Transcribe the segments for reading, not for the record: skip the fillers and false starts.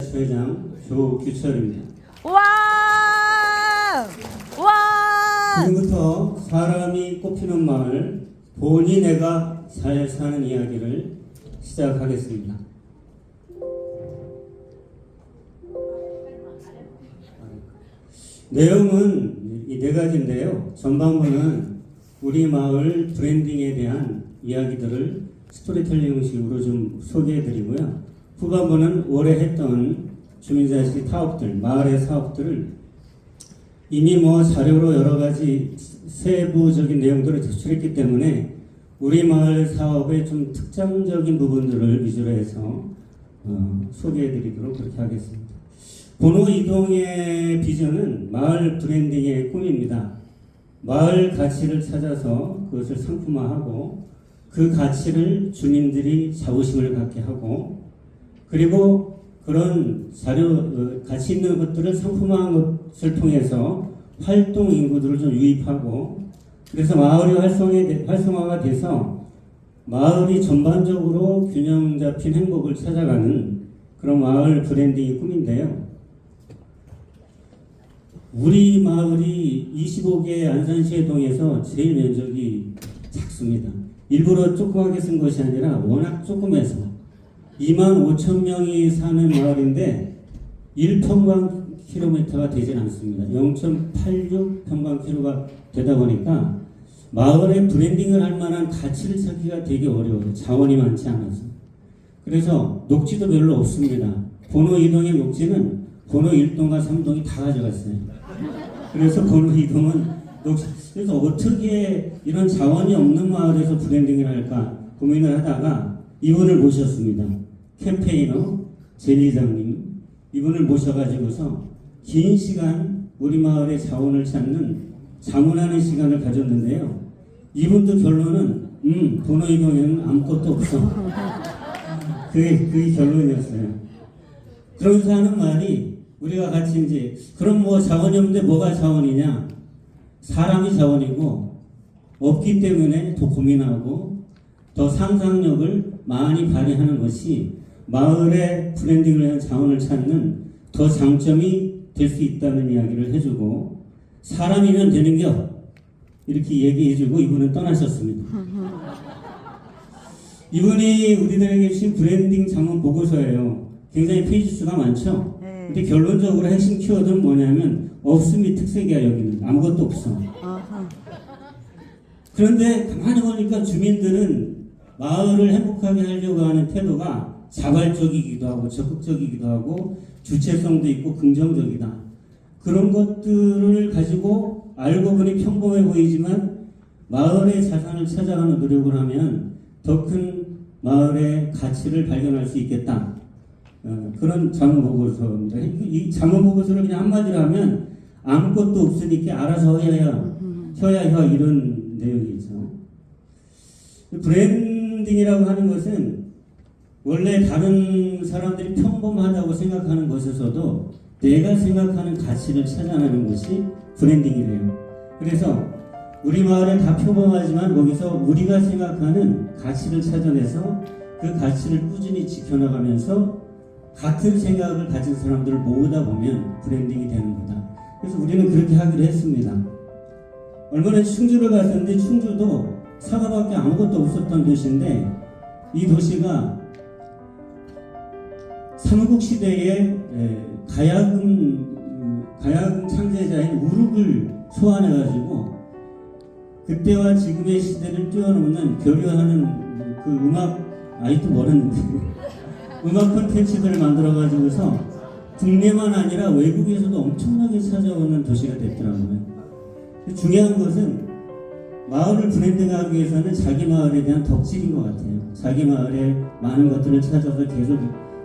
지자체장 조규철입니다. 와! 와! 지금부터 사람이 꼽히는 마을 본이 내가 잘 사는 이야기를 시작하겠습니다. 내용은 이 네 가지인데요. 전반부는 우리 마을 브랜딩에 대한 이야기들을 스토리텔링 형식으로 좀 소개해드리고요. 후반부는 올해 했던 주민자치 사업들, 마을의 사업들을 이미 자료로 여러 가지 세부적인 내용들을 제출했기 때문에 우리 마을 사업의 좀 특징적인 부분들을 위주로 해서 소개해드리도록 그렇게 하겠습니다. 번호 이동의 비전은 마을 브랜딩의 꿈입니다. 마을 가치를 찾아서 그것을 상품화하고 그 가치를 주민들이 자부심을 갖게 하고 그리고 그런 가치 있는 것들을 상품화한 것을 통해서 활동 인구들을 좀 유입하고 그래서 마을이 활성화가 돼서 마을이 전반적으로 균형 잡힌 행복을 찾아가는 그런 마을 브랜딩의 꿈인데요. 우리 마을이 25개 안산시의동에서 제일 면적이 작습니다. 일부러 조그맣게 쓴 것이 아니라 워낙 조그매서 25,000명이 사는 마을인데 1평방킬로미터가 되질 않습니다. 0.86평방킬로가 되다 보니까 마을에 브랜딩을 할 만한 가치를 찾기가 되게 어려워요. 자원이 많지 않아서. 그래서 녹지도 별로 없습니다. 번호 2동의 녹지는 번호 1동과 3동이 다 가져갔어요. 그래서 번호 2동은 녹지. 그래서 어떻게 이런 자원이 없는 마을에서 브랜딩을 할까 고민을 하다가 이분을 모셨습니다. 캠페이너 제리장님 이분을 모셔가지고서 긴 시간 우리 마을의 자원을 찾는 자문하는 시간을 가졌는데요. 이분도 결론은 번호 2동에는 아무것도 없어. 그게 결론이었어요. 그러면서 하는 말이 우리가 같이 이제 그럼 자원이 없는데 뭐가 자원이냐? 사람이 자원이고 없기 때문에 더 고민하고 더 상상력을 많이 발휘하는 것이 마을의 브랜딩을 위한 자원을 찾는 더 장점이 될 수 있다는 이야기를 해주고 사람이면 되는겨 이렇게 얘기해주고 이분은 떠나셨습니다. 이분이 우리들에게 주신 브랜딩 자문 보고서예요. 굉장히 페이지 수가 많죠. 근데 결론적으로 핵심 키워드는 뭐냐면 없음이 특색이야. 여기는 아무것도 없어. 그런데 가만히 보니까 주민들은 마을을 행복하게 하려고 하는 태도가 자발적이기도 하고 적극적이기도 하고 주체성도 있고 긍정적이다. 그런 것들을 가지고 알고 보니 평범해 보이지만 마을의 자산을 찾아가는 노력을 하면 더 큰 마을의 가치를 발견할 수 있겠다. 그런 자문보고서입니다. 이 자문보고서를 그냥 한마디로 하면 아무것도 없으니까 알아서 혀야 이런 내용이죠. 브랜딩이라고 하는 것은 원래 다른 사람들이 평범하다고 생각하는 것에서도 내가 생각하는 가치를 찾아내는 것이 브랜딩이래요. 그래서 우리 마을은 다 평범하지만 거기서 우리가 생각하는 가치를 찾아내서 그 가치를 꾸준히 지켜나가면서 같은 생각을 가진 사람들을 모으다 보면 브랜딩이 되는 거다. 그래서 우리는 그렇게 하기로 했습니다. 얼마 전에 충주를 갔었는데 충주도 사과밖에 아무것도 없었던 도시인데 이 도시가 삼국시대에 가야금 창제자인 우륵을 소환해가지고 그때와 지금의 시대를 뛰어넘는 교류하는 그 아직도 모르는데 음악 콘텐츠들을 만들어가지고서 국내만 아니라 외국에서도 엄청나게 찾아오는 도시가 됐더라고요. 중요한 것은 마을을 브랜딩하기 위해서는 자기 마을에 대한 덕질인 것 같아요. 자기 마을에 많은 것들을 찾아서 계속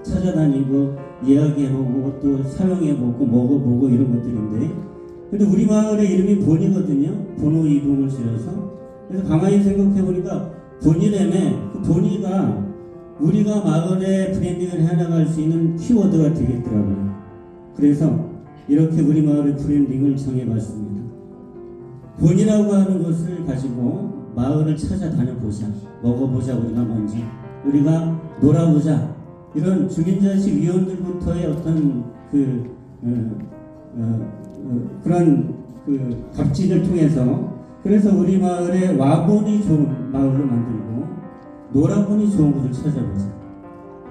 찾아다니고 이야기해보고 또 사용해보고 먹어보고 이런 것들인데 근데 우리 마을의 이름이 본이거든요. 번호 2동을 지어서. 그래서 가만히 생각해보니까 본이라며 그 본이가 우리가 마을의 브랜딩을 해나갈 수 있는 키워드가 되겠더라고요. 그래서 이렇게 우리 마을의 브랜딩을 정해봤습니다. 본이라고 하는 것을 가지고 마을을 찾아다녀보자. 먹어보자. 우리가 뭔지. 우리가 놀아보자. 이런 주민자치위원들부터의 어떤 그런 갑질을 통해서 그래서 우리 마을에 와보니 좋은 마을로 만들고 놀아보니 좋은 곳을 찾아보자.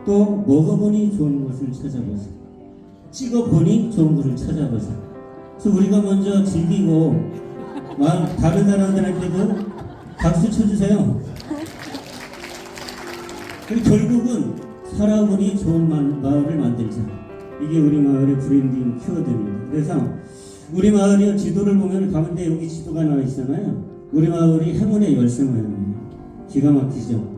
또 먹어보니 좋은 곳을 찾아보자. 찍어보니 좋은 곳을 찾아보자. 그래서 우리가 먼저 즐기고 다른 사람들한테도 박수 쳐주세요. 그리고 결국은 살아보니 좋은 마을을 만들자. 이게 우리 마을의 브랜딩 키워드입니다. 그래서 우리 마을이 지도를 보면 가운데 여기 지도가 나와 있잖아요. 우리 마을이 행운의 열쇠 모양이에요. 기가 막히죠.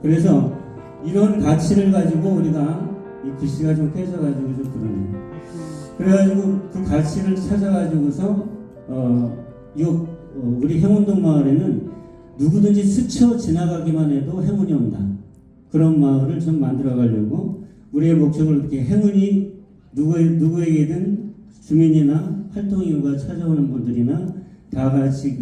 그래서 이런 가치를 가지고 우리가 이 글씨가 좀 깨져가지고 좀 그러네요. 그래가지고 그 가치를 찾아가지고서 우리 행운동 마을에는 누구든지 스쳐 지나가기만 해도 행운이 온다. 그런 마을을 좀 만들어 가려고 우리의 목적을 이렇게 행운이 누구에게든 주민이나 활동인구가 찾아오는 분들이나 다 같이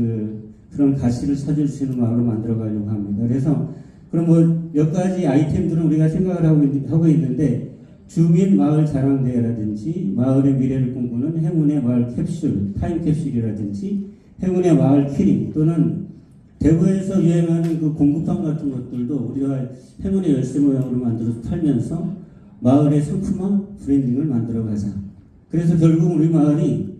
그런 가치를 찾을 수 있는 마을로 만들어 가려고 합니다. 그래서 그럼 뭐 몇 가지 아이템들은 우리가 생각을 하고 있는데 주민 마을 자랑대회라든지 마을의 미래를 꿈꾸는 행운의 마을 캡슐, 타임캡슐이라든지 행운의 마을 키링 또는 대구에서 유행하는 그 공구빵 같은 것들도 우리가 행운의 열쇠 모양으로 만들어서 팔면서 마을의 상품화 브랜딩을 만들어 가자. 그래서 결국 우리 마을이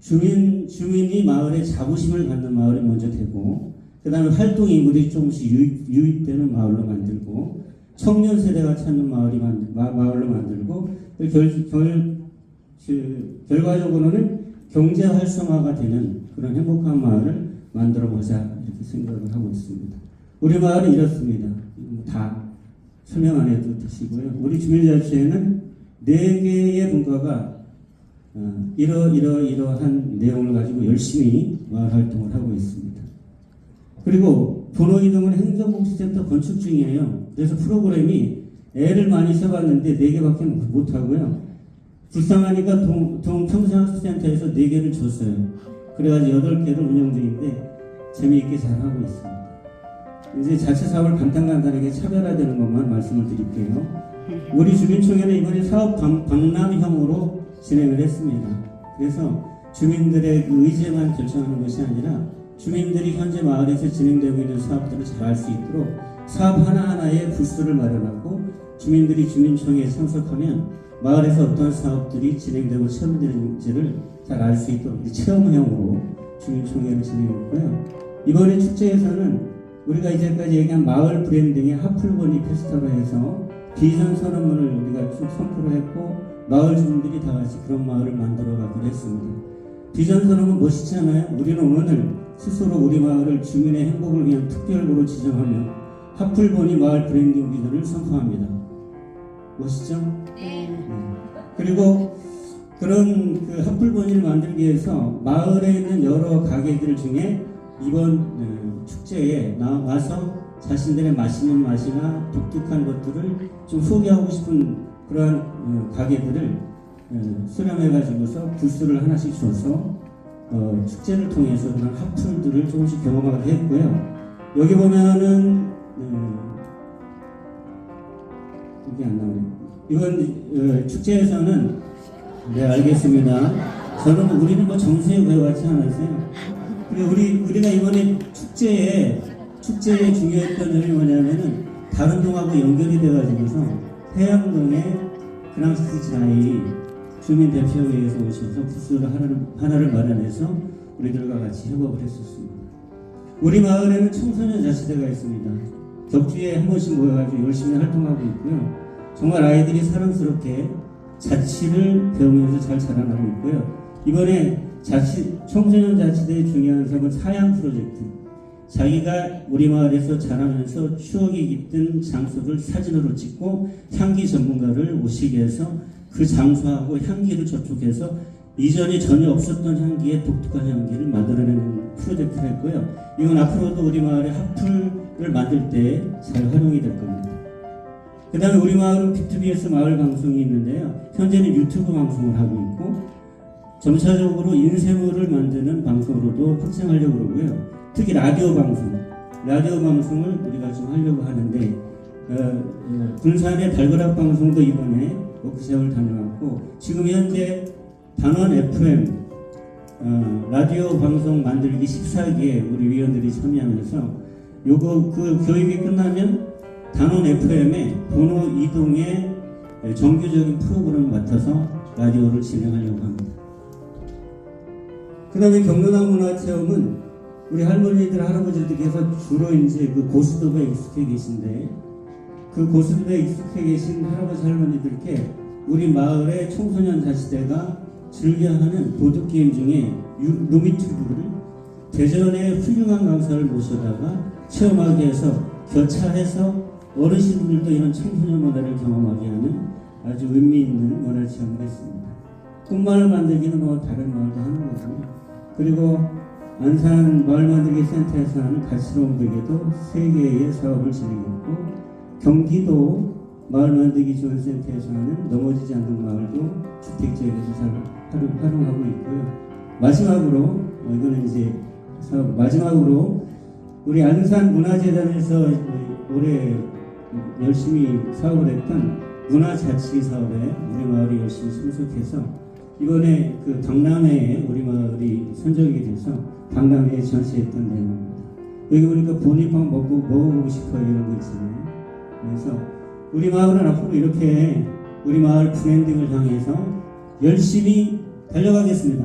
주민이 마을에 자부심을 갖는 마을이 먼저 되고 그 다음에 활동 인물이 조금씩 유입되는 마을로 만들고 청년 세대가 찾는 마을로 만들고 결과적으로는 경제 활성화가 되는 그런 행복한 마을을 만들어 보자 이렇게 생각을 하고 있습니다. 우리 마을은 이렇습니다. 다 설명 안 해도 되시고요. 우리 주민자치회는 4개의 분과가 이러한 내용을 가지고 열심히 마을 활동을 하고 있습니다. 그리고 번호이동은 행정복지센터 건축 중이에요. 그래서 프로그램이 애를 많이 써봤는데 4개밖에 못하고요. 불쌍하니까 동평생학습센터에서 4개를 줬어요. 그래가지고 8개를 운영 중인데 재미있게 잘하고 있습니다. 이제 자체사업을 간단하게 차별화되는 것만 말씀을 드릴게요. 우리 주민총회는 이번에 사업 박람형으로 진행을 했습니다. 그래서 주민들의 그 의제만 결정하는 것이 아니라 주민들이 현재 마을에서 진행되고 있는 사업들을 잘 알 수 있도록 사업 하나하나에 부스를 마련하고 주민들이 주민총회에 참석하면 마을에서 어떤 사업들이 진행되고 체험되는지를 잘 알 수 있도록 체험형으로 주민총회를 진행했고요. 이번에 축제에서는 우리가 이제까지 얘기한 마을 브랜딩의 하풀보니 페스타로에서 비전 선언문을 우리가 쭉 선포를 했고 마을 주민들이 다 같이 그런 마을을 만들어 가기로 했습니다. 비전 선언문 멋있잖아요. 우리는 오늘 스스로 우리 마을을 주민의 행복을 위한 특별구로 지정하며 하풀보니 마을 브랜딩 비전을 선포합니다. 멋있죠? 네. 그리고 그런 그 하풀보니를 만들기 위해서 마을에 있는 여러 가게들 중에 이번 축제에 나와서 자신들의 맛있는 맛이나 독특한 것들을 좀 소개하고 싶은 그러한 가게들을 수렴해가지고서 부스를 하나씩 줘서 축제를 통해서 그런 하풀들을 조금씩 경험하게 했고요. 여기 보면은 이게 안 나오네요. 이번 축제에서는 네 알겠습니다. 저는 우리는 뭐 정세에 외워하지 않았어요. 그리고 우리가 이번에 축제에 중요했던 점이 뭐냐면은 다른 동하고 연결이 돼가지고서 해양동의 그랑시스 자이 주민 대표회에서 오셔서 부스를 하나를 마련해서 우리들과 같이 협업을 했었습니다. 우리 마을에는 청소년 자치대가 있습니다. 격주에 한 번씩 모여가지고 열심히 활동하고 있고요. 정말 아이들이 사랑스럽게 자치를 배우면서 잘 자라나고 있고요. 이번에 청소년 자치대의 중요한 사업은 사양 프로젝트. 자기가 우리 마을에서 자라면서 추억이 깃든 장소를 사진으로 찍고 향기 전문가를 오시게 해서 그 장소하고 향기를 접촉해서 이전에 전혀 없었던 향기의 독특한 향기를 만들어내는 프로젝트를 했고요. 이건 앞으로도 우리 마을의 하풀을 만들 때 잘 활용이 될 겁니다. 그 다음에 우리 마을은 B2B에서 마을 방송이 있는데요. 현재는 유튜브 방송을 하고 있고 점차적으로 인쇄물을 만드는 방송으로도 확장하려고 그러고요. 특히 라디오 방송을 우리가 좀 하려고 하는데 군산의 달그락 방송도 이번에 워크숍을 다녀왔고, 지금 현재 단원 FM 라디오 방송 만들기 14기에 우리 위원들이 참여하면서 요거 그 교육이 끝나면 단원 FM의 번호 이동의 정규적인 프로그램을 맡아서 라디오를 진행하려고 합니다. 그 다음에 경로당 문화체험은 우리 할머니들, 할아버지들께서 주로 이제 그 고스톱에 익숙해 계신데, 그 고스톱에 익숙해 계신 할아버지, 할머니들께 우리 마을의 청소년 자치대가 즐겨하는 보드게임 중에 루미튜브를 대전의 훌륭한 강사를 모셔다가 체험하게 해서 교차해서 어르신들도 이런 청소년 문화를 경험하게 하는 아주 의미 있는 문화체험을 했습니다. 꿈마을 만들기는 뭐 다른 마을도 하는 거고요. 그리고 안산 마을만들기 센터에서 하는 가치로운 베개도 3개의 사업을 진행했고, 경기도 마을만들기 지원센터에서 하는 넘어지지 않는 마을도 주택지역에서 활용하고 있고요. 마지막으로 이거는 이제 사업, 마지막으로 우리 안산 문화재단에서 올해 열심히 사업을 했던 문화자치 사업에 우리 마을이 열심히 참석해서 이번에 그 박람회에 우리 마을이 선정이 돼서 박람회에 전시했던 내용입니다. 여기 보니까 보리빵 먹어보고 싶어요 이런 거 있잖아요. 그래서 우리 마을은 앞으로 이렇게 우리 마을 브랜딩을 향해서 열심히 달려가겠습니다.